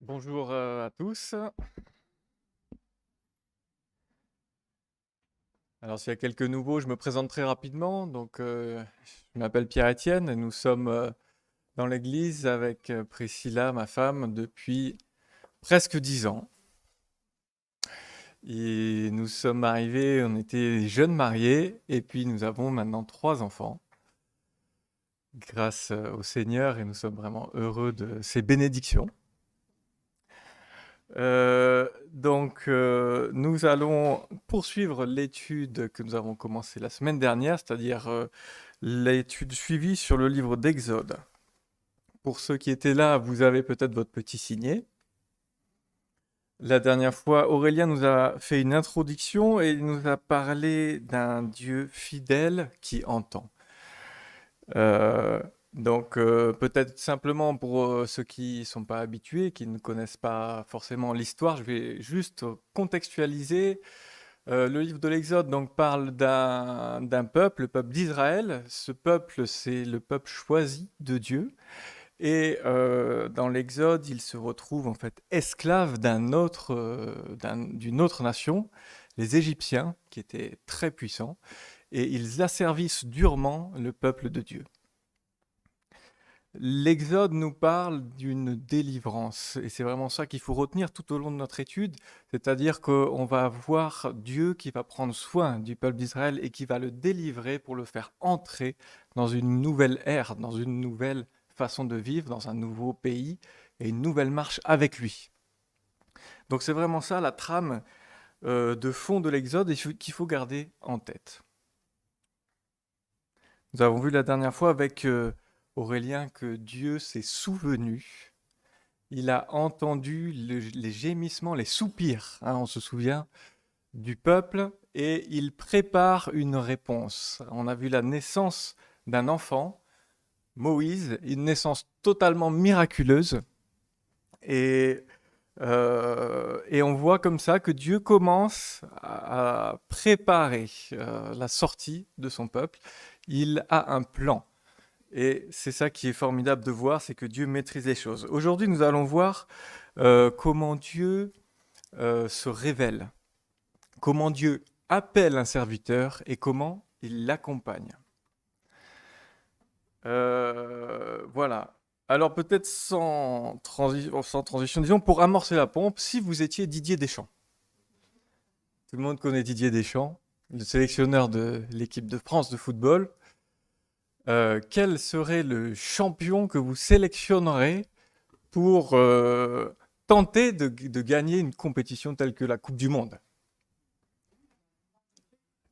Bonjour à tous. Alors s'il y a quelques nouveaux, je me présente très rapidement. Je m'appelle Pierre-Étienne et nous sommes dans l'église avec Priscilla, ma femme, depuis presque 10 ans. Et nous sommes arrivés, on était jeunes mariés et puis nous avons maintenant 3 enfants grâce au Seigneur et nous sommes vraiment heureux de ces bénédictions. Nous allons poursuivre l'étude que nous avons commencée la semaine dernière, c'est-à-dire l'étude suivie sur le livre d'Exode. Pour ceux qui étaient là, vous avez peut-être votre petit signet. La dernière fois, Aurélien nous a fait une introduction et il nous a parlé d'un Dieu fidèle qui entend. Euh, Peut-être simplement pour ceux qui ne sont pas habitués, qui ne connaissent pas forcément l'histoire, je vais juste contextualiser. Le livre de l'Exode donc parle d'un peuple, le peuple d'Israël. Ce peuple, c'est le peuple choisi de Dieu. Et dans l'Exode, il se retrouve en fait esclave d'une autre nation, les Égyptiens, qui étaient très puissants, et ils asservissent durement le peuple de Dieu. L'Exode nous parle d'une délivrance, et c'est vraiment ça qu'il faut retenir tout au long de notre étude, c'est-à-dire qu'on va voir Dieu qui va prendre soin du peuple d'Israël et qui va le délivrer pour le faire entrer dans une nouvelle ère, dans une nouvelle façon de vivre, dans un nouveau pays et une nouvelle marche avec lui. Donc c'est vraiment ça la trame de fond de l'Exode et qu'il faut garder en tête. Nous avons vu la dernière fois avec Aurélien que Dieu s'est souvenu. Il a entendu les gémissements, les soupirs, hein, on se souvient, du peuple, et il prépare une réponse. On a vu la naissance d'un enfant, Moïse, une naissance totalement miraculeuse, et, et on voit comme ça que Dieu commence à préparer la sortie de son peuple. Il a un plan. Et c'est ça qui est formidable de voir, c'est que Dieu maîtrise les choses. Aujourd'hui, nous allons voir comment Dieu se révèle, comment Dieu appelle un serviteur et comment il l'accompagne. Voilà. Alors peut-être sans transition, disons pour amorcer la pompe, si vous étiez Didier Deschamps. Tout le monde connaît Didier Deschamps, le sélectionneur de l'équipe de France de football. Quel serait le champion que vous sélectionnerez pour tenter de gagner une compétition telle que la Coupe du Monde?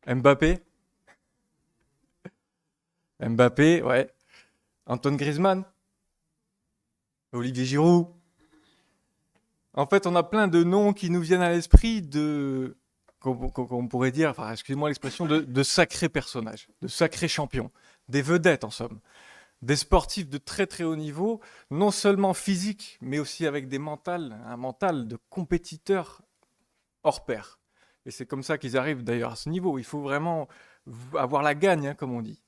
Mbappé? Mbappé, ouais. Antoine Griezmann? Olivier Giroud? En fait, on a plein de noms qui nous viennent à l'esprit qu'on pourrait dire, enfin, excusez-moi l'expression, de sacrés personnages, de sacrés champions, des vedettes en somme, des sportifs de très très haut niveau, non seulement physique, mais aussi avec un mental de compétiteurs hors pair. Et c'est comme ça qu'ils arrivent d'ailleurs à ce niveau. Il faut vraiment avoir la gagne, hein, comme on dit.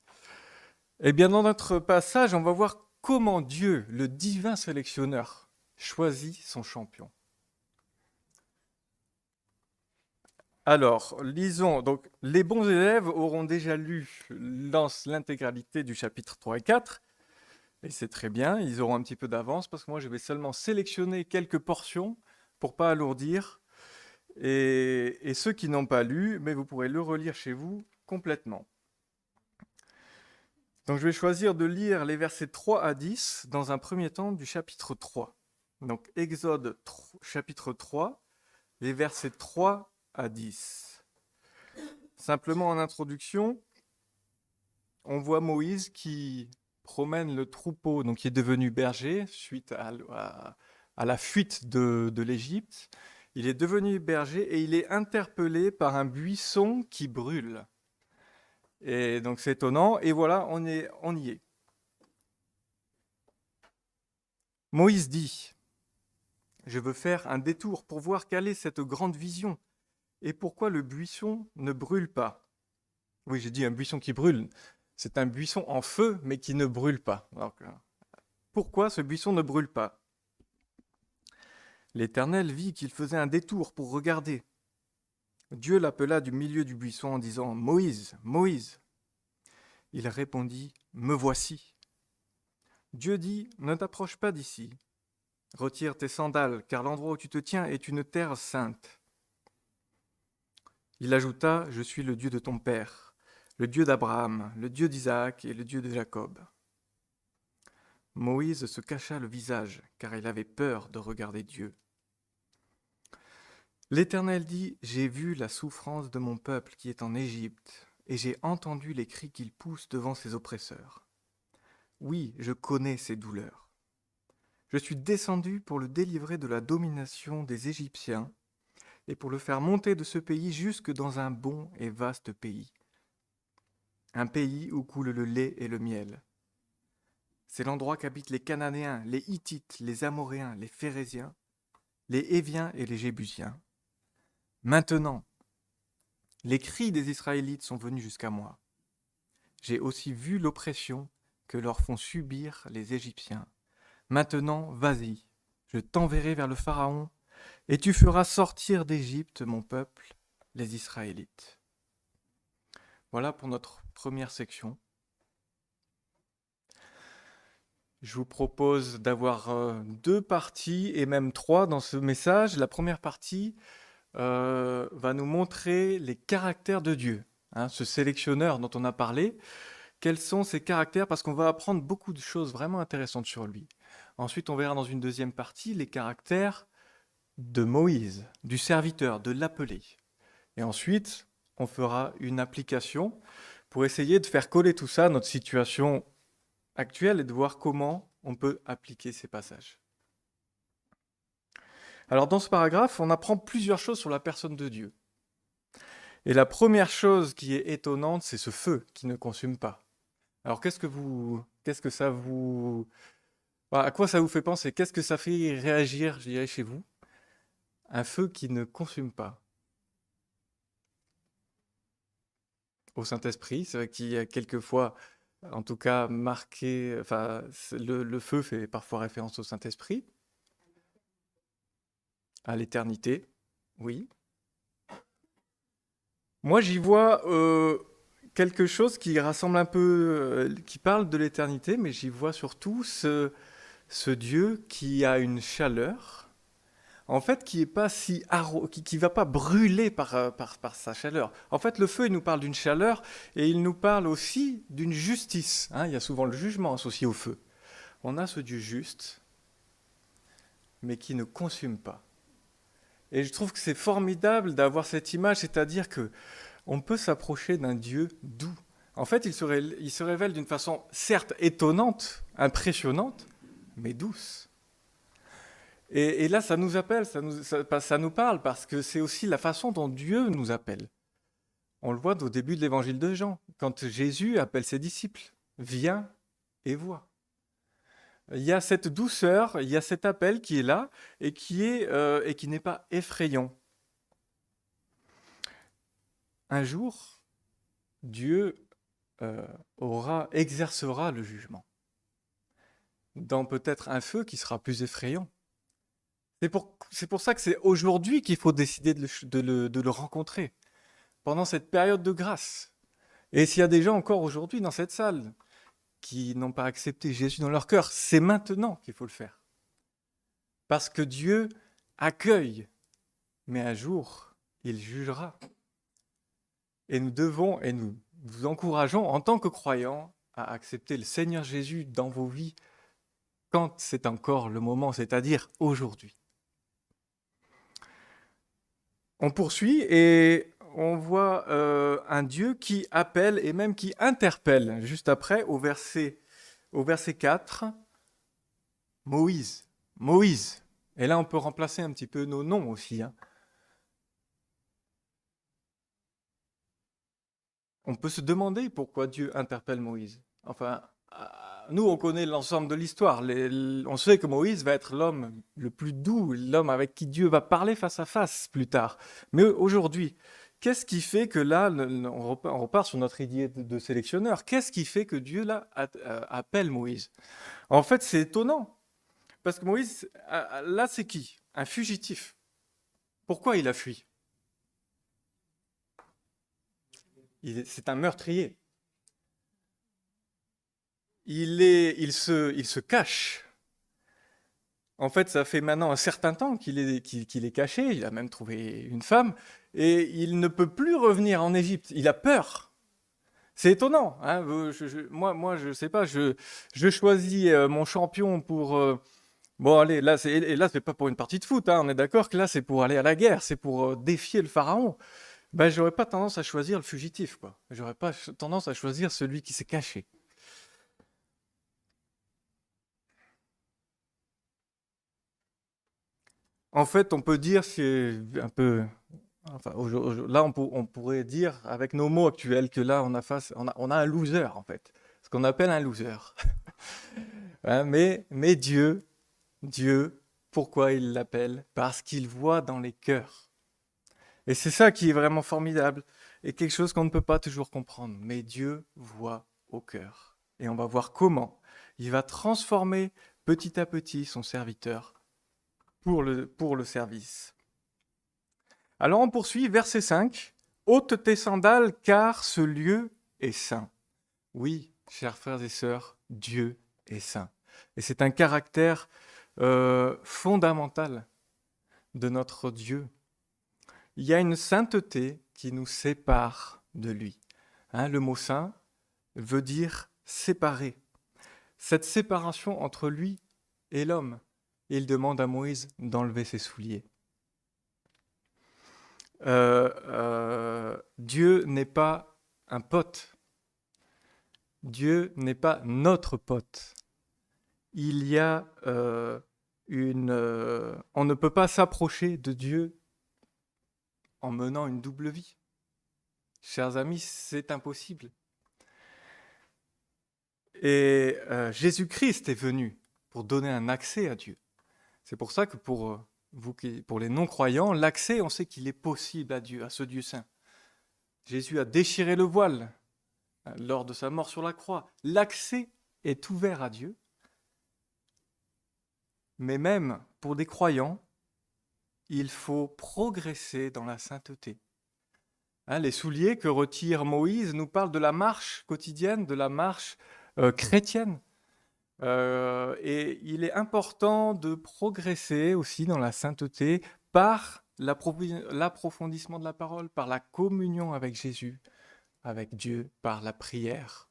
Eh bien, dans notre passage, on va voir comment Dieu, le divin sélectionneur, choisit son champion. Alors, lisons. Donc, les bons élèves auront déjà lu l'intégralité du chapitre 3 et 4. Et c'est très bien, ils auront un petit peu d'avance parce que moi, je vais seulement sélectionner quelques portions pour pas alourdir. Et ceux qui n'ont pas lu, mais vous pourrez le relire chez vous complètement. Donc, je vais choisir de lire les versets 3 à 10 dans un premier temps du chapitre 3. Donc, Exode chapitre 3, les versets 3 à 10. Simplement en introduction, on voit Moïse qui promène le troupeau, donc qui est devenu berger suite à la fuite de l'Égypte. Il est devenu berger et il est interpellé par un buisson qui brûle. Et donc c'est étonnant, et voilà, on y est. Moïse dit, je veux faire un détour pour voir quelle est cette grande vision et pourquoi le buisson ne brûle pas. Oui, j'ai dit un buisson qui brûle. C'est un buisson en feu, mais qui ne brûle pas. Donc, pourquoi ce buisson ne brûle pas? L'Éternel vit qu'il faisait un détour pour regarder. Dieu l'appela du milieu du buisson en disant « Moïse, Moïse !» Il répondit « Me voici !» Dieu dit « Ne t'approche pas d'ici. Retire tes sandales, car l'endroit où tu te tiens est une terre sainte. » Il ajouta « Je suis le Dieu de ton père, le Dieu d'Abraham, le Dieu d'Isaac et le Dieu de Jacob. » Moïse se cacha le visage, car il avait peur de regarder Dieu. L'Éternel dit, j'ai vu la souffrance de mon peuple qui est en Égypte, et j'ai entendu les cris qu'il pousse devant ses oppresseurs. Oui, je connais ses douleurs. Je suis descendu pour le délivrer de la domination des Égyptiens, et pour le faire monter de ce pays jusque dans un bon et vaste pays. Un pays où coule le lait et le miel. C'est l'endroit qu'habitent les Cananéens, les Hittites, les Amoréens, les Phéréziens, les Héviens et les Jébusiens. Maintenant, les cris des Israélites sont venus jusqu'à moi. J'ai aussi vu l'oppression que leur font subir les Égyptiens. Maintenant, vas-y, je t'enverrai vers le Pharaon, et tu feras sortir d'Égypte mon peuple, les Israélites. Voilà pour notre première section. Je vous propose d'avoir 2 parties et même 3 dans ce message. La première partie va nous montrer les caractères de Dieu, ce sélectionneur dont on a parlé. Quels sont ses caractères? Parce qu'on va apprendre beaucoup de choses vraiment intéressantes sur lui. Ensuite, on verra dans une deuxième partie les caractères de Moïse, du serviteur, de l'appelé. Et ensuite, on fera une application pour essayer de faire coller tout ça à notre situation actuelle et de voir comment on peut appliquer ces passages. Alors dans ce paragraphe, on apprend plusieurs choses sur la personne de Dieu. Et la première chose qui est étonnante, c'est ce feu qui ne consume pas. Alors à quoi ça vous fait penser? Qu'est-ce que ça fait réagir, je dirais, chez vous? Un feu qui ne consume pas. Au Saint-Esprit, c'est vrai qu'il y a quelquefois, en tout cas, marqué, le feu fait parfois référence au Saint-Esprit. À l'éternité, oui. Moi, j'y vois quelque chose qui rassemble un peu, qui parle de l'éternité, mais j'y vois surtout ce Dieu qui a une chaleur, en fait, qui est pas qui va pas brûler par sa chaleur. En fait, le feu, il nous parle d'une chaleur et il nous parle aussi d'une justice. Il y a souvent le jugement associé au feu. On a ce Dieu juste, mais qui ne consume pas. Et je trouve que c'est formidable d'avoir cette image, c'est-à-dire que on peut s'approcher d'un Dieu doux. En fait, il se révèle d'une façon certes étonnante, impressionnante, mais douce. Et là, ça nous appelle, ça nous parle, parce que c'est aussi la façon dont Dieu nous appelle. On le voit au début de l'évangile de Jean, quand Jésus appelle ses disciples, « Viens et vois ». Il y a cette douceur, il y a cet appel qui est là et qui n'est pas effrayant. Un jour, Dieu exercera le jugement dans peut-être un feu qui sera plus effrayant. C'est pour ça que c'est aujourd'hui qu'il faut décider de le rencontrer, pendant cette période de grâce. Et s'il y a des gens encore aujourd'hui dans cette salle qui n'ont pas accepté Jésus dans leur cœur, c'est maintenant qu'il faut le faire. Parce que Dieu accueille, mais un jour, il jugera. Et nous devons, et nous vous encourageons en tant que croyants, à accepter le Seigneur Jésus dans vos vies quand c'est encore le moment, c'est-à-dire aujourd'hui. On poursuit et on voit un Dieu qui appelle et même qui interpelle, juste après, au verset 4, Moïse, Moïse. Et là, on peut remplacer un petit peu nos noms aussi. On peut se demander pourquoi Dieu interpelle Moïse. Enfin, nous, on connaît l'ensemble de l'histoire. On sait que Moïse va être l'homme le plus doux, l'homme avec qui Dieu va parler face à face plus tard. Mais aujourd'hui, qu'est-ce qui fait que là, on repart sur notre idée de sélectionneur, qu'est-ce qui fait que Dieu là appelle Moïse? En fait, c'est étonnant, Parce que Moïse, là, c'est qui? Un fugitif. Pourquoi il a fui? C'est un meurtrier. Il se cache. En fait, ça fait maintenant un certain temps qu'il est caché. Il a même trouvé une femme. Et il ne peut plus revenir en Égypte. Il a peur. C'est étonnant, hein. Moi, je sais pas. Je choisis mon champion pour. Bon, allez, là, c'est pas pour une partie de foot, hein. On est d'accord que là, c'est pour aller à la guerre. C'est pour défier le pharaon. Ben, j'aurais pas tendance à choisir le fugitif, quoi. J'aurais pas tendance à choisir celui qui s'est caché. En fait, on peut dire, c'est un peu. Enfin, là, on pourrait dire, avec nos mots actuels, que là, on a un loser, en fait. Ce qu'on appelle un loser. Hein, mais Dieu, pourquoi il l'appelle? Parce qu'il voit dans les cœurs. Et c'est ça qui est vraiment formidable. Et quelque chose qu'on ne peut pas toujours comprendre. Mais Dieu voit au cœur. Et on va voir comment il va transformer petit à petit son serviteur pour le service. Alors on poursuit, verset 5. Ôte tes sandales, car ce lieu est saint. Oui, chers frères et sœurs, Dieu est saint. Et c'est un caractère fondamental de notre Dieu. Il y a une sainteté qui nous sépare de lui. Hein, le mot saint veut dire séparer. Cette séparation entre lui et l'homme. Il demande à Moïse d'enlever ses souliers. Dieu n'est pas un pote. Dieu n'est pas notre pote. Il y a on ne peut pas s'approcher de Dieu en menant une double vie. Chers amis, c'est impossible. Et Jésus-Christ est venu pour donner un accès à Dieu. C'est pour ça que pour les non-croyants, l'accès, on sait qu'il est possible à Dieu, à ce Dieu saint. Jésus a déchiré le voile lors de sa mort sur la croix. L'accès est ouvert à Dieu. Mais même pour des croyants, il faut progresser dans la sainteté. Hein, les souliers que retire Moïse nous parlent de la marche quotidienne, de la marche chrétienne. Et il est important de progresser aussi dans la sainteté par l'approfondissement de la parole, par la communion avec Jésus, avec Dieu, par la prière.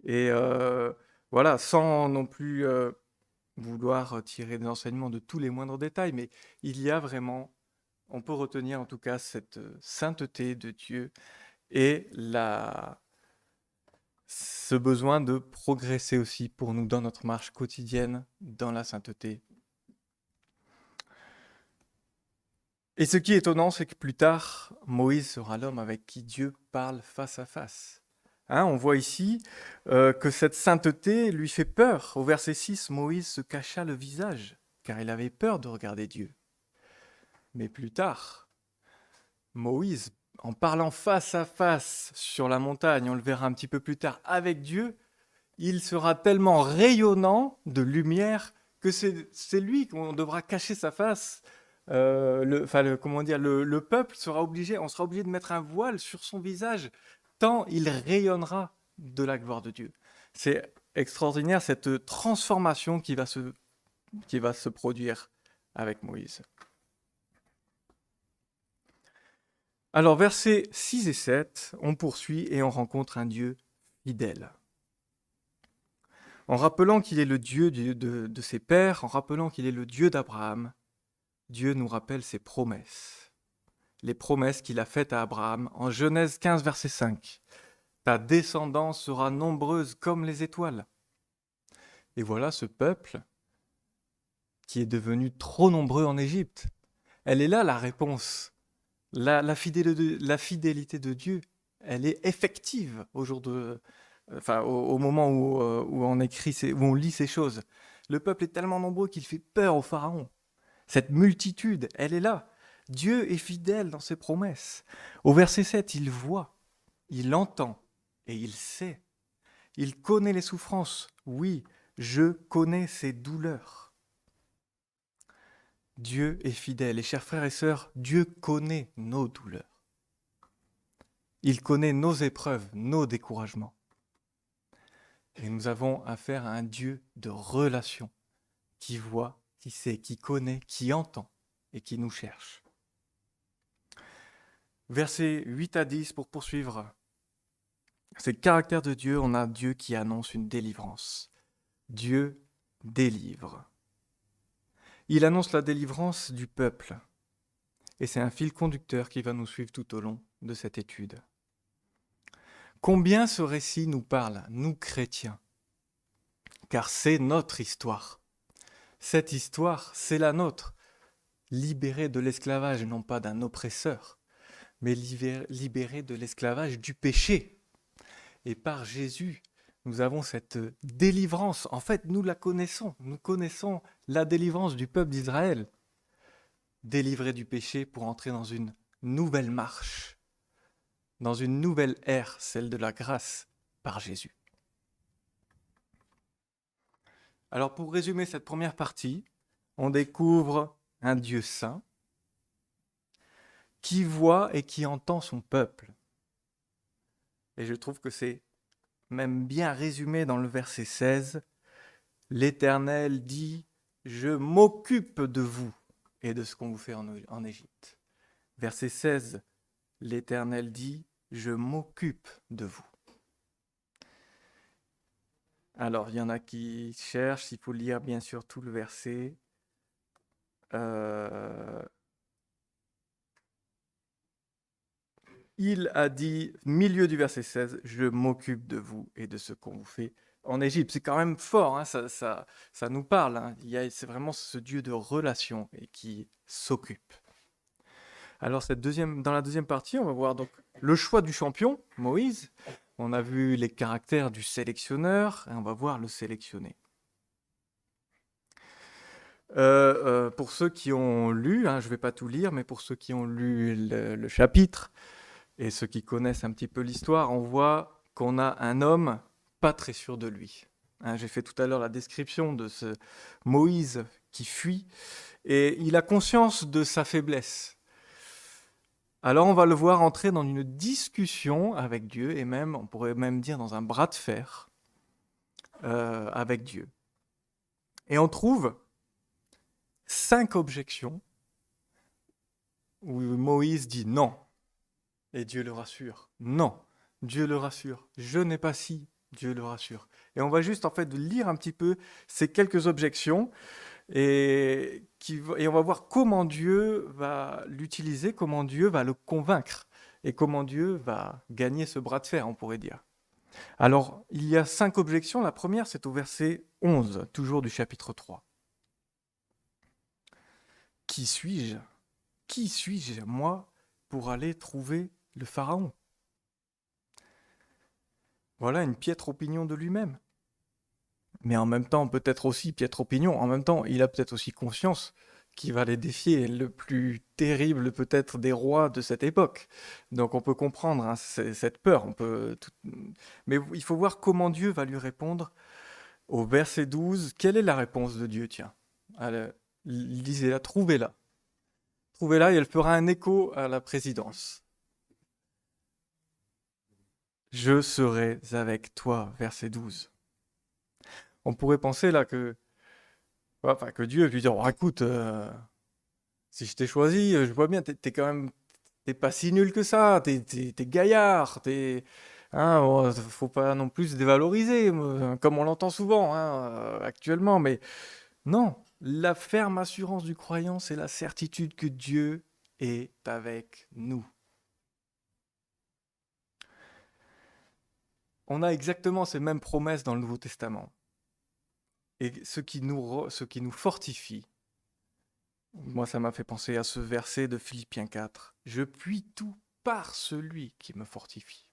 Et voilà, sans non plus vouloir tirer des enseignements de tous les moindres détails, mais il y a vraiment, on peut retenir en tout cas cette sainteté de Dieu et ce besoin de progresser aussi pour nous dans notre marche quotidienne dans la sainteté. Et ce qui est étonnant, c'est que plus tard, Moïse sera l'homme avec qui Dieu parle face à face. Hein, on voit ici que cette sainteté lui fait peur. Au verset 6, Moïse se cacha le visage, car il avait peur de regarder Dieu. Mais plus tard, Moïse, en parlant face à face sur la montagne, on le verra un petit peu plus tard, avec Dieu, il sera tellement rayonnant de lumière que c'est lui qu'on devra cacher sa face. Le peuple on sera obligé de mettre un voile sur son visage, tant il rayonnera de la gloire de Dieu. C'est extraordinaire cette transformation qui va se produire avec Moïse. Alors, versets 6 et 7, on poursuit et on rencontre un Dieu fidèle. En rappelant qu'il est le Dieu de ses pères, en rappelant qu'il est le Dieu d'Abraham, Dieu nous rappelle ses promesses. Les promesses qu'il a faites à Abraham en Genèse 15, verset 5. Ta descendance sera nombreuse comme les étoiles. Et voilà ce peuple qui est devenu trop nombreux en Égypte. Elle est là la réponse. La fidélité de Dieu, elle est effective au moment où on écrit, où on lit ces choses. Le peuple est tellement nombreux qu'il fait peur au pharaon. Cette multitude, elle est là. Dieu est fidèle dans ses promesses. Au verset 7, il voit, il entend et il sait. Il connaît les souffrances. Oui, je connais ses douleurs. Dieu est fidèle. Et chers frères et sœurs, Dieu connaît nos douleurs. Il connaît nos épreuves, nos découragements. Et nous avons affaire à un Dieu de relation, qui voit, qui sait, qui connaît, qui entend et qui nous cherche. Versets 8 à 10 pour poursuivre. C'est le caractère de Dieu, on a Dieu qui annonce une délivrance. Dieu délivre. Il annonce la délivrance du peuple. Et c'est un fil conducteur qui va nous suivre tout au long de cette étude. Combien ce récit nous parle, nous chrétiens, car c'est notre histoire. Cette histoire, c'est la nôtre. Libérée de l'esclavage, non pas d'un oppresseur, mais libérée de l'esclavage du péché. Et par Jésus, nous avons cette délivrance. En fait, nous la connaissons. Nous connaissons la délivrance du peuple d'Israël. Délivré du péché pour entrer dans une nouvelle marche, dans une nouvelle ère, celle de la grâce par Jésus. Alors pour résumer cette première partie, on découvre un Dieu saint qui voit et qui entend son peuple. Et je trouve que c'est même bien résumé dans le verset 16. L'Éternel dit « Je m'occupe de vous et de ce qu'on vous fait en Égypte. » Verset 16, l'Éternel dit « Je m'occupe de vous. » Alors, il y en a qui cherchent, il faut lire bien sûr tout le verset. Il a dit, milieu du verset 16, « Je m'occupe de vous et de ce qu'on vous fait en Égypte. » C'est quand même fort, hein, ça nous parle. Hein. C'est vraiment ce Dieu de relation et qui s'occupe. Alors, dans la deuxième partie, on va voir donc le choix du champion, Moïse. On a vu les caractères du sélectionneur, et on va voir le sélectionné. Pour ceux qui ont lu, hein, je ne vais pas tout lire, mais pour ceux qui ont lu le chapitre, et ceux qui connaissent un petit peu l'histoire, on voit qu'on a un homme pas très sûr de lui. Hein, j'ai fait tout à l'heure la description de ce Moïse qui fuit, et il a conscience de sa faiblesse. Alors on va le voir entrer dans une discussion avec Dieu, et même, on pourrait même dire dans un bras de fer avec Dieu. Et on trouve 5 objections où Moïse dit non. Et Dieu le rassure. Non, Dieu le rassure. Je n'ai pas si, Dieu le rassure. Et on va juste en fait lire un petit peu ces quelques objections et on va voir comment Dieu va l'utiliser, comment Dieu va le convaincre et comment Dieu va gagner ce bras de fer, on pourrait dire. Alors, il y a 5 objections. La première, c'est au verset 11, toujours du chapitre 3. Qui suis-je ? Qui suis-je, moi, pour aller trouver le Pharaon ? Voilà une piètre opinion de lui-même. Mais en même temps, peut-être aussi piètre opinion, en même temps, il a peut-être aussi conscience qu'il va aller défier le plus terrible peut-être des rois de cette époque. Donc on peut comprendre hein, cette peur. Mais il faut voir comment Dieu va lui répondre. Au verset 12, quelle est la réponse de Dieu ? Tiens, lisez-la, trouvez-la. Trouvez-la et elle fera un écho à la présidence. Je serai avec toi, verset 12. On pourrait penser là que Dieu lui dit oh, écoute, si je t'ai choisi, je vois bien, t'es pas si nul que ça, t'es gaillard, faut pas non plus se dévaloriser, comme on l'entend souvent actuellement, mais non, la ferme assurance du croyant, c'est la certitude que Dieu est avec nous. On a exactement ces mêmes promesses dans le Nouveau Testament. Et ce qui nous fortifie, moi ça m'a fait penser à ce verset de Philippiens 4. Je puis tout par celui qui me fortifie.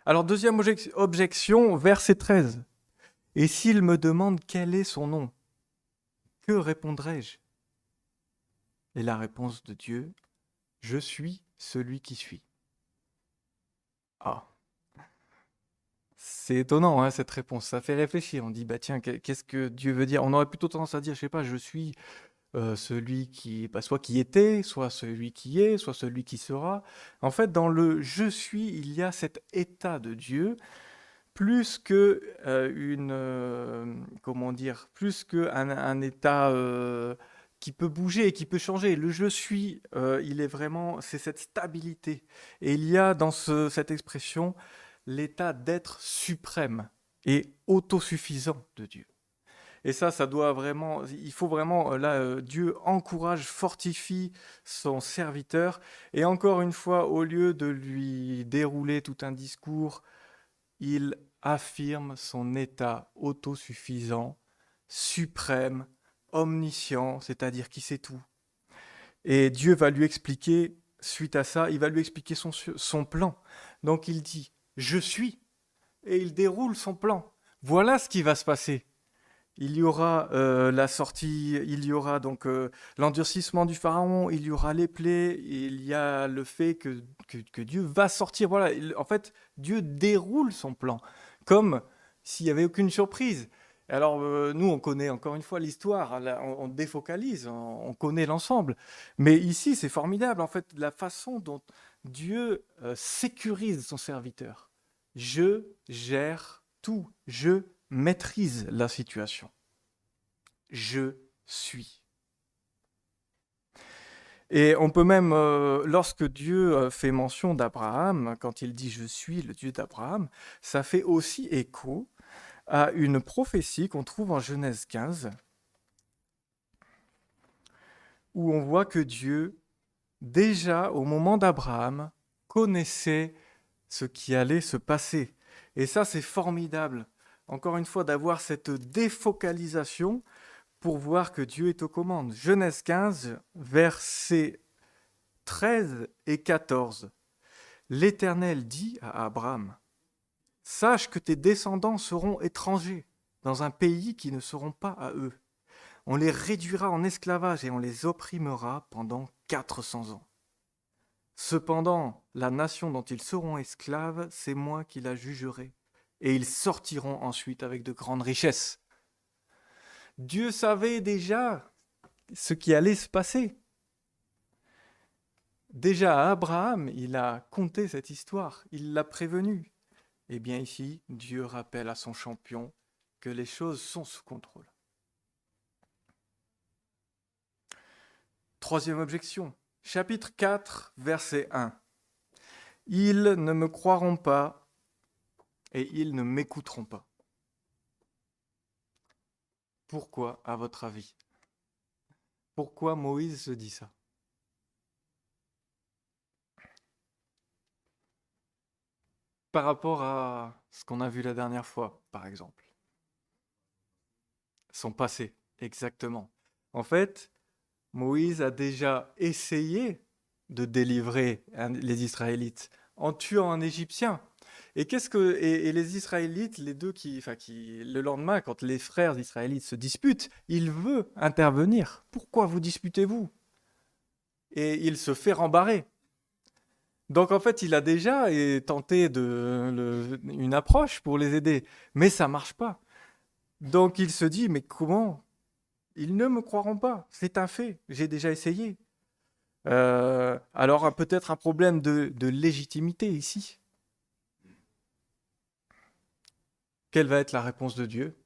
Alors deuxième objection, verset 13. Et s'il me demande quel est son nom, que répondrai-je ? Et la réponse de Dieu, je suis celui qui suis. Ah, c'est étonnant hein, cette réponse, ça fait réfléchir. On dit, bah tiens, qu'est-ce que Dieu veut dire ? On aurait plutôt tendance à dire, je sais pas, je suis celui qui, soit qui était, soit celui qui est, soit celui qui sera. En fait, dans le je suis, il y a cet état de Dieu plus que comment dire, plus que un état qui peut bouger et qui peut changer. Le je suis, il est vraiment, c'est cette stabilité. Et il y a dans cette expression l'état d'être suprême et autosuffisant de Dieu. Et ça doit vraiment, il faut vraiment, là, Dieu encourage, fortifie son serviteur. Et encore une fois, au lieu de lui dérouler tout un discours, il affirme son état autosuffisant, suprême, omniscient, c'est-à-dire qui sait tout. Et Dieu va lui expliquer, suite à ça, il va lui expliquer son plan. Donc il dit, je suis, et il déroule son plan. Voilà ce qui va se passer. Il y aura la sortie, il y aura donc l'endurcissement du pharaon, il y aura les plaies, il y a le fait que Dieu va sortir. Voilà, en fait, Dieu déroule son plan, comme s'il n'y avait aucune surprise. Alors, nous, on connaît encore une fois l'histoire, là, on défocalise, on connaît l'ensemble. Mais ici, c'est formidable, en fait, la façon dont Dieu sécurise son serviteur. Je gère tout, je maîtrise la situation. Je suis. Et on peut même, lorsque Dieu fait mention d'Abraham, quand il dit « Je suis le Dieu d'Abraham », ça fait aussi écho à une prophétie qu'on trouve en Genèse 15, où on voit que Dieu, déjà au moment d'Abraham, connaissait ce qui allait se passer. Et ça, c'est formidable, encore une fois, d'avoir cette défocalisation pour voir que Dieu est aux commandes. Genèse 15, versets 13 et 14. L'Éternel dit à Abraham, « Sache que tes descendants seront étrangers dans un pays qui ne seront pas à eux. On les réduira en esclavage et on les opprimera pendant 400 ans. Cependant, la nation dont ils seront esclaves, c'est moi qui la jugerai, et ils sortiront ensuite avec de grandes richesses. » Dieu savait déjà ce qui allait se passer. Déjà à Abraham, il a conté cette histoire, il l'a prévenu. Et bien ici, Dieu rappelle à son champion que les choses sont sous contrôle. Troisième objection, chapitre 4, verset 1. Ils ne me croiront pas et ils ne m'écouteront pas. Pourquoi, à votre avis? Pourquoi Moïse se dit ça? Par rapport à ce qu'on a vu la dernière fois, par exemple. Son passé, exactement. En fait, Moïse a déjà essayé de délivrer les Israélites en tuant un Égyptien. Et les Israélites, les deux le lendemain, quand les frères israélites se disputent, il veut intervenir. Pourquoi vous disputez-vous? Et il se fait rembarrer. Donc en fait, il a déjà tenté une approche pour les aider, mais ça marche pas. Donc il se dit, mais comment? Ils ne me croiront pas, c'est un fait, j'ai déjà essayé. Alors peut-être un problème de légitimité ici. Quelle va être la réponse de Dieu?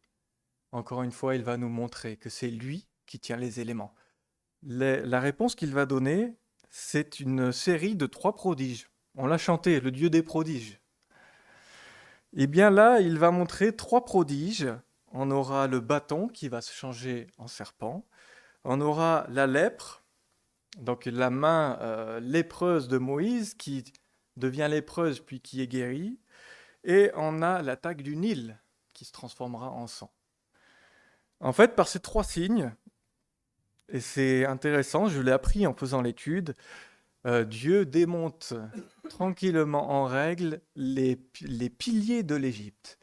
Encore une fois, il va nous montrer que c'est lui qui tient les éléments. La réponse qu'il va donner, c'est une série de 3 prodiges. On l'a chanté, le Dieu des prodiges. Et bien là, il va montrer 3 prodiges. On aura le bâton qui va se changer en serpent. On aura la lèpre, donc la main lépreuse de Moïse qui devient lépreuse puis qui est guérie. Et on a l'attaque du Nil qui se transformera en sang. En fait, par ces 3 signes, et c'est intéressant, je l'ai appris en faisant l'étude, Dieu démonte tranquillement en règle les piliers de l'Égypte.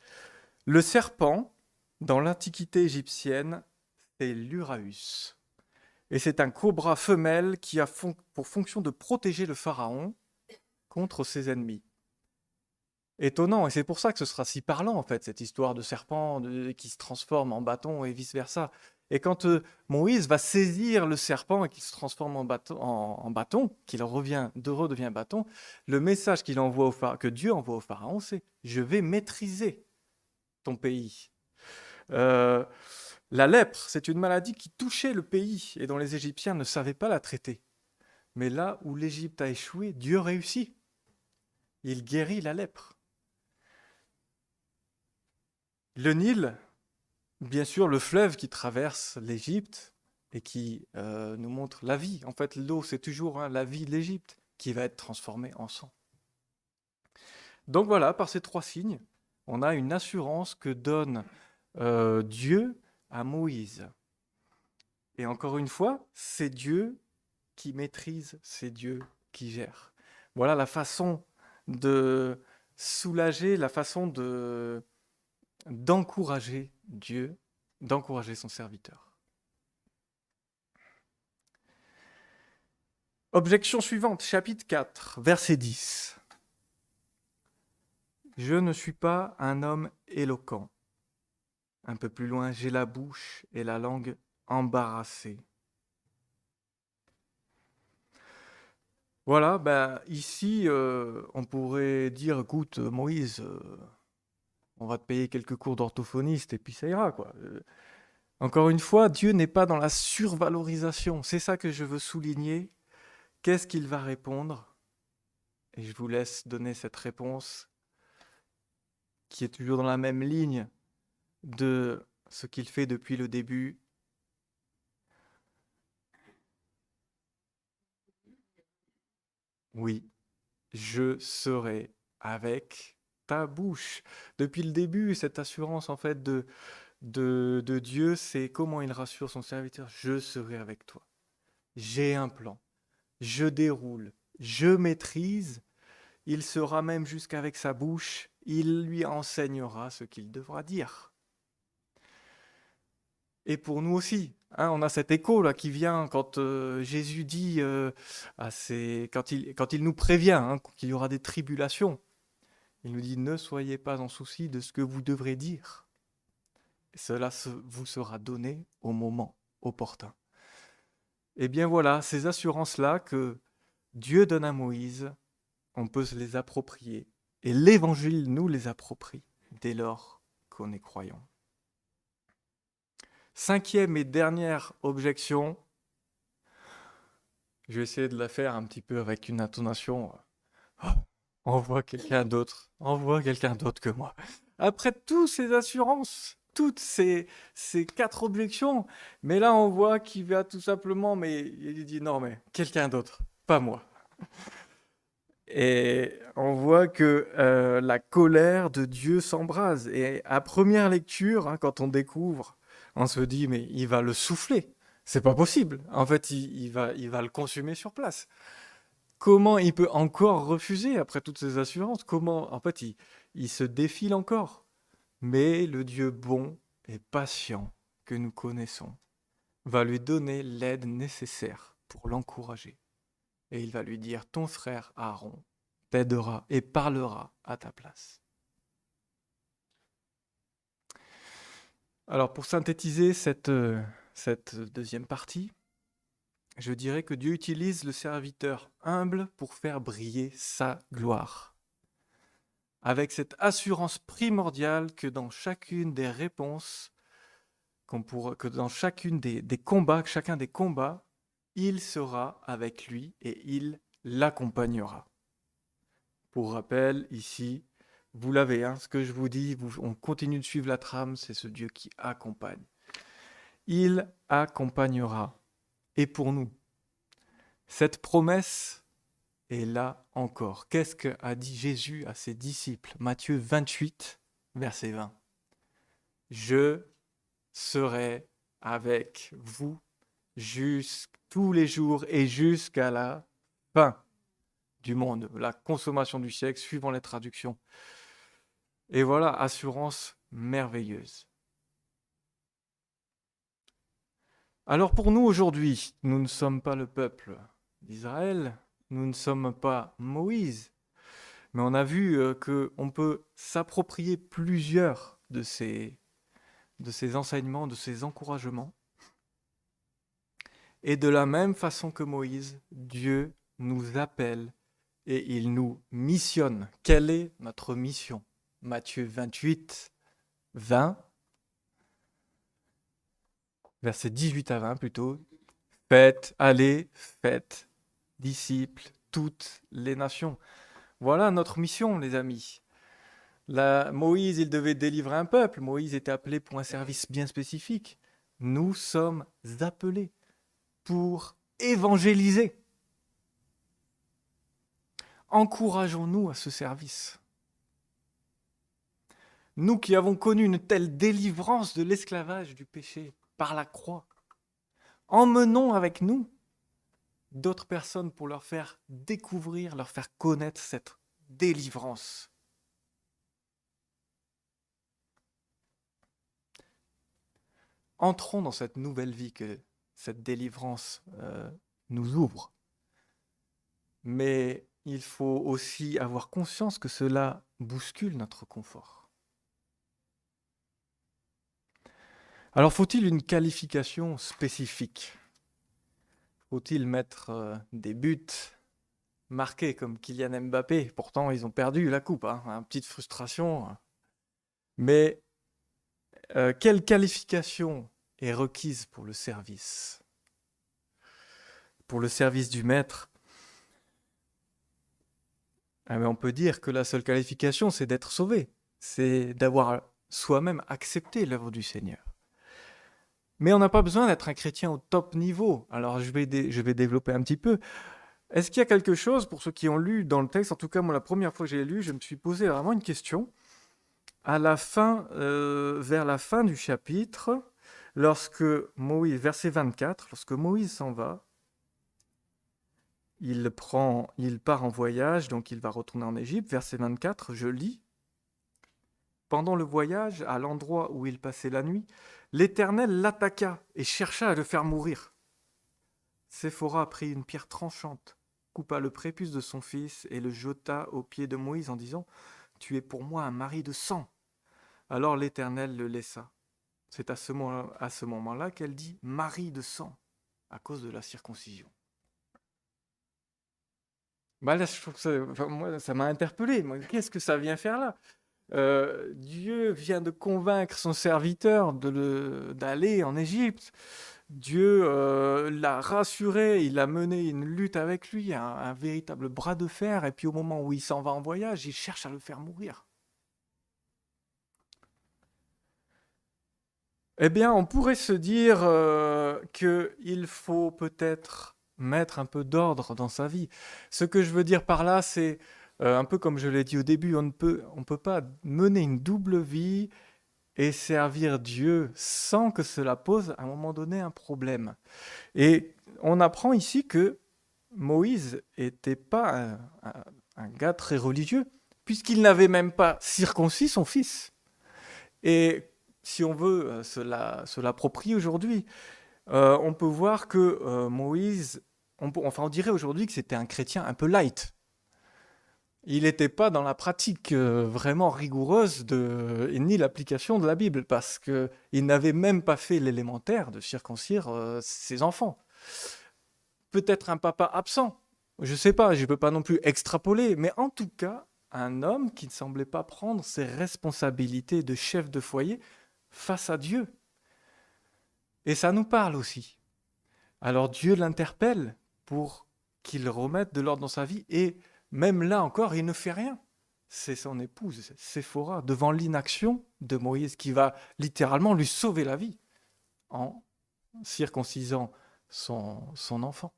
Le serpent, dans l'Antiquité égyptienne, c'est l'Uraus. Et c'est un cobra femelle qui a pour fonction de protéger le pharaon contre ses ennemis. Étonnant, et c'est pour ça que ce sera si parlant en fait, cette histoire de serpent qui se transforme en bâton et vice-versa. Et quand Moïse va saisir le serpent et qu'il se transforme en bâton, qu'il redevient bâton, le message que Dieu envoie au Pharaon, c'est « Je vais maîtriser ton pays ». La lèpre, c'est une maladie qui touchait le pays et dont les Égyptiens ne savaient pas la traiter. Mais là où l'Égypte a échoué, Dieu réussit. Il guérit la lèpre. Le Nil, bien sûr, le fleuve qui traverse l'Égypte et qui nous montre la vie. En fait, l'eau, c'est toujours la vie de l'Égypte qui va être transformée en sang. Donc voilà, par ces trois signes, on a une assurance que donne Dieu à Moïse. Et encore une fois, c'est Dieu qui maîtrise, c'est Dieu qui gère. Voilà la façon de soulager, la façon d'encourager Dieu, d'encourager son serviteur. Objection suivante, chapitre 4, verset 10. Je ne suis pas un homme éloquent. Un peu plus loin, j'ai la bouche et la langue embarrassées. Voilà, ici, on pourrait dire, écoute, Moïse, on va te payer quelques cours d'orthophoniste et puis ça ira, quoi. Encore une fois, Dieu n'est pas dans la survalorisation. C'est ça que je veux souligner. Qu'est-ce qu'il va répondre? Et je vous laisse donner cette réponse qui est toujours dans la même ligne de ce qu'il fait depuis le début. Oui, je serai avec ta bouche. Depuis le début, cette assurance en fait de Dieu, c'est comment il rassure son serviteur. Je serai avec toi. J'ai un plan. Je déroule. Je maîtrise. Il sera même jusqu'avec sa bouche. Il lui enseignera ce qu'il devra dire. Et pour nous aussi, hein, on a cet écho là qui vient quand Jésus dit quand il nous prévient hein, qu'il y aura des tribulations. Il nous dit ne soyez pas en souci de ce que vous devrez dire. Cela vous sera donné au moment opportun. Et bien voilà, ces assurances-là que Dieu donne à Moïse, on peut se les approprier. Et l'Évangile nous les approprie dès lors qu'on est croyant. Cinquième et dernière objection, je vais essayer de la faire un petit peu avec une intonation. Envoie quelqu'un d'autre que moi. Après toutes ces assurances, toutes ces quatre objections, mais là on voit qu'il va tout simplement, mais il dit non mais quelqu'un d'autre, pas moi. Et on voit que la colère de Dieu s'embrase. Et à première lecture, hein, quand on découvre, on se dit mais il va le souffler. C'est pas possible. En fait, il va le consumer sur place. Comment il peut encore refuser après toutes ces assurances? Comment, en fait, il se défile encore. Mais le Dieu bon et patient que nous connaissons va lui donner l'aide nécessaire pour l'encourager. Et il va lui dire, ton frère Aaron t'aidera et parlera à ta place. Alors pour synthétiser cette deuxième partie, je dirais que Dieu utilise le serviteur humble pour faire briller sa gloire. Avec cette assurance primordiale que dans chacune des réponses, que dans chacune des combats, chacun des combats, il sera avec lui et il l'accompagnera. Pour rappel, ici, vous l'avez, hein, ce que je vous dis, on continue de suivre la trame, c'est ce Dieu qui accompagne. Il accompagnera. Et pour nous, cette promesse est là encore. Qu'est-ce qu'a dit Jésus à ses disciples? Matthieu 28, verset 20. Je serai avec vous tous les jours et jusqu'à la fin du monde, la consommation du siècle, suivant les traductions. Et voilà, assurance merveilleuse. Alors pour nous aujourd'hui, nous ne sommes pas le peuple d'Israël, nous ne sommes pas Moïse, mais on a vu qu'on peut s'approprier plusieurs de ces enseignements, de ces encouragements. Et de la même façon que Moïse, Dieu nous appelle et il nous missionne. Quelle est notre mission? Matthieu 28, 20, versets 18 à 20 plutôt. Faites, allez, faites, disciples, toutes les nations. Voilà notre mission, les amis. Moïse, il devait délivrer un peuple. Moïse était appelé pour un service bien spécifique. Nous sommes appelés pour évangéliser. Encourageons-nous à ce service. Nous qui avons connu une telle délivrance de l'esclavage du péché par la croix, emmenons avec nous d'autres personnes pour leur faire découvrir, leur faire connaître cette délivrance. Entrons dans cette nouvelle vie que cette délivrance nous ouvre. Mais il faut aussi avoir conscience que cela bouscule notre confort. Alors faut-il une qualification spécifique? Faut-il mettre des buts marqués comme Kylian Mbappé? Pourtant, ils ont perdu la coupe, hein, une petite frustration. Mais quelle qualification est requise pour le service? Pour le service du maître, on peut dire que la seule qualification, c'est d'être sauvé. C'est d'avoir soi-même accepté l'œuvre du Seigneur. Mais on n'a pas besoin d'être un chrétien au top niveau. Alors je vais développer un petit peu. Est-ce qu'il y a quelque chose, pour ceux qui ont lu dans le texte, en tout cas moi la première fois que j'ai lu, je me suis posé vraiment une question. À la fin, vers la fin du chapitre, lorsque Moïse, verset 24, lorsque Moïse s'en va, il part en voyage, donc il va retourner en Égypte. Verset 24, je lis. Pendant le voyage, à l'endroit où il passait la nuit, l'Éternel l'attaqua et chercha à le faire mourir. Séphora prit une pierre tranchante, coupa le prépuce de son fils et le jeta aux pieds de Moïse en disant « Tu es pour moi un mari de sang ». Alors l'Éternel le laissa. C'est à ce moment-là qu'elle dit « mari de sang » à cause de la circoncision. Bah là, je trouve que moi, ça m'a interpellé. Qu'est-ce que ça vient faire là? Dieu vient de convaincre son serviteur d'aller en Égypte. Dieu l'a rassuré, il a mené une lutte avec lui, un véritable bras de fer, et puis au moment où il s'en va en voyage, il cherche à le faire mourir. Eh bien, on pourrait se dire qu'il faut peut-être mettre un peu d'ordre dans sa vie. Ce que je veux dire par là, c'est un peu comme je l'ai dit au début, on peut pas mener une double vie et servir Dieu sans que cela pose à un moment donné un problème. Et on apprend ici que Moïse n'était pas un gars très religieux, puisqu'il n'avait même pas circoncis son fils. Et si on veut se l'approprier aujourd'hui, on peut voir que Moïse, on dirait aujourd'hui que c'était un chrétien un peu light. Il n'était pas dans la pratique vraiment rigoureuse ni l'application de la Bible, parce qu'il n'avait même pas fait l'élémentaire de circoncire ses enfants. Peut-être un papa absent, je ne sais pas, je ne peux pas non plus extrapoler, mais en tout cas, un homme qui ne semblait pas prendre ses responsabilités de chef de foyer face à Dieu. Et ça nous parle aussi. Alors Dieu l'interpelle pour qu'il remette de l'ordre dans sa vie, et même là encore, il ne fait rien. C'est son épouse, Séphora, devant l'inaction de Moïse, qui va littéralement lui sauver la vie en circoncisant son enfant.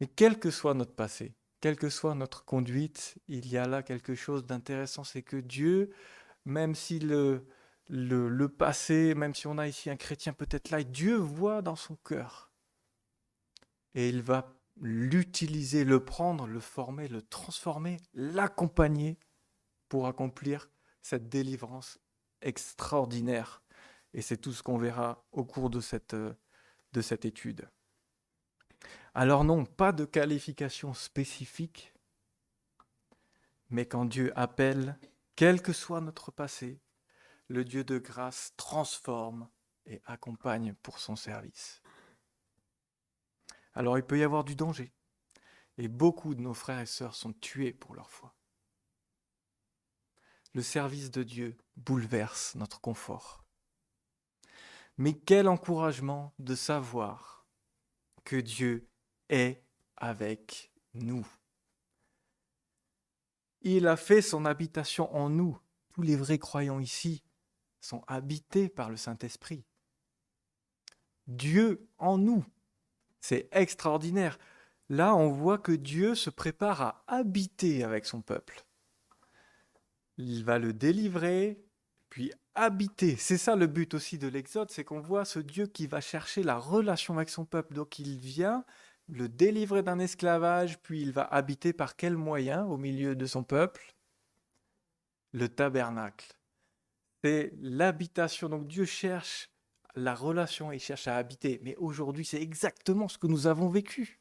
Mais quel que soit notre passé, quelle que soit notre conduite, il y a là quelque chose d'intéressant, c'est que Dieu, même si le passé, même si on a ici un chrétien peut-être là, Dieu voit dans son cœur. Et il va l'utiliser, le prendre, le former, le transformer, l'accompagner pour accomplir cette délivrance extraordinaire. Et c'est tout ce qu'on verra au cours de cette étude. Alors non, pas de qualification spécifique, mais quand Dieu appelle, quel que soit notre passé, le Dieu de grâce transforme et accompagne pour son service. Alors il peut y avoir du danger. Et beaucoup de nos frères et sœurs sont tués pour leur foi. Le service de Dieu bouleverse notre confort. Mais quel encouragement de savoir que Dieu est avec nous. Il a fait son habitation en nous. Tous les vrais croyants ici sont habités par le Saint-Esprit. Dieu en nous. C'est extraordinaire. Là, on voit que Dieu se prépare à habiter avec son peuple. Il va le délivrer, puis habiter. C'est ça le but aussi de l'Exode, c'est qu'on voit ce Dieu qui va chercher la relation avec son peuple. Donc il vient le délivrer d'un esclavage, puis il va habiter par quel moyen au milieu de son peuple? Le tabernacle. C'est l'habitation. Donc Dieu cherche la relation et il cherche à habiter. Mais aujourd'hui, c'est exactement ce que nous avons vécu.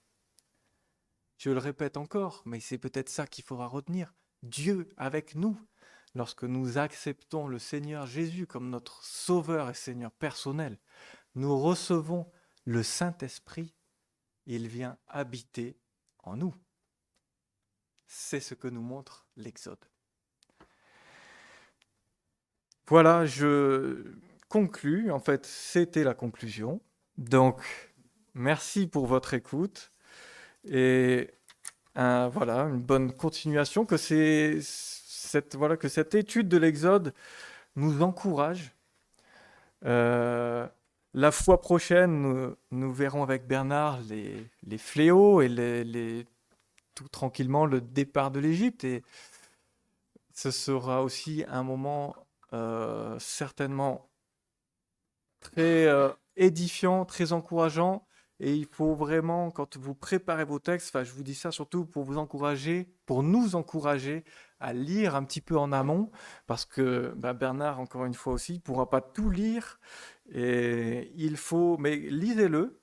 Je le répète encore, mais c'est peut-être ça qu'il faudra retenir. Dieu avec nous. Lorsque nous acceptons le Seigneur Jésus comme notre Sauveur et Seigneur personnel, nous recevons le Saint-Esprit. Il vient habiter en nous. C'est ce que nous montre l'Exode. Voilà, je conclus. En fait, c'était la conclusion. Donc, merci pour votre écoute. Et voilà, une bonne continuation. Que cette étude de l'Exode nous encourage. La fois prochaine, nous verrons avec Bernard les fléaux et tout tranquillement le départ de l'Égypte. Et ce sera aussi un moment certainement très édifiant, très encourageant. Et il faut vraiment, quand vous préparez vos textes, je vous dis ça surtout pour vous encourager, pour nous encourager à lire un petit peu en amont, parce que Bernard, encore une fois aussi, ne pourra pas tout lire. Et mais lisez-le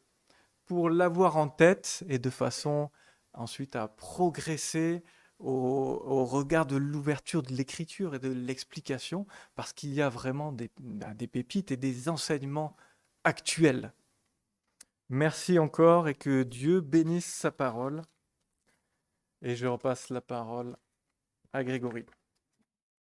pour l'avoir en tête et de façon ensuite à progresser au regard de l'ouverture de l'écriture et de l'explication, parce qu'il y a vraiment des pépites et des enseignements actuels. Merci encore et que Dieu bénisse sa parole. Et je repasse la parole à Grégory.